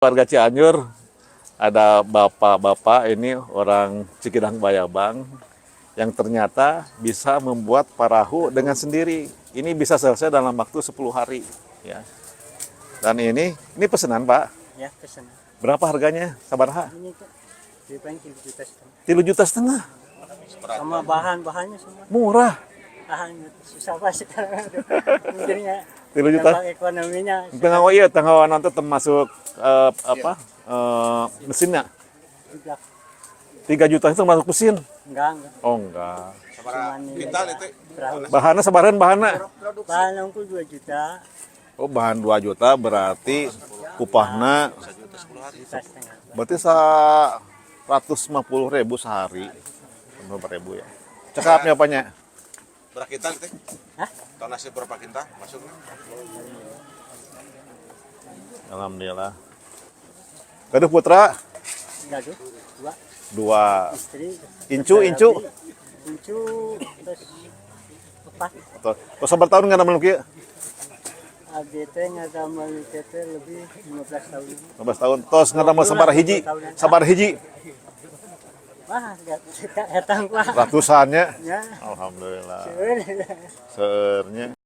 Warga Cianjur, ada bapak-bapak ini orang Cikidang Bayabang yang ternyata bisa membuat perahu dengan sendiri. Ini bisa selesai dalam waktu 10 hari. Ya. Dan ini pesanan Pak. Ya, pesan. Berapa harganya? Sabaraha? Ini Kak, di paling 3,5 juta. 3,5 juta. Sama bahan-bahannya semua. Murah. Bahannya susah banget sekarang. Mikirnya 3 juta. dampak ekonominya. Tengah iya, tengah nanti termasuk mesinnya. 3 juta itu termasuk mesin. Enggak. Oh enggak. Cuman Kintal itu Bahannya sabaran bahannya. bahan unggul 2 juta. Oh bahan 2 juta berarti upahnya Juta setengah. berarti 150.000 sehari. 150.000 ya. Cekapnya apanya? berapa kintal itu? Hah? Tonase berapa kintal masuknya? Alhamdulillah. Gaduh putra Enggak tuh. 2. 2 istri. Incu. Incu terus 4. Terus sabar tahun nggak namanya kieu? AGT ada TT lebih 15 tahun. 15 tahun. Terus nggak nama sabar hiji. Wah, enggak hetang lah. Ratusannya. Ya. Alhamdulillah. Seueur. Seurnya.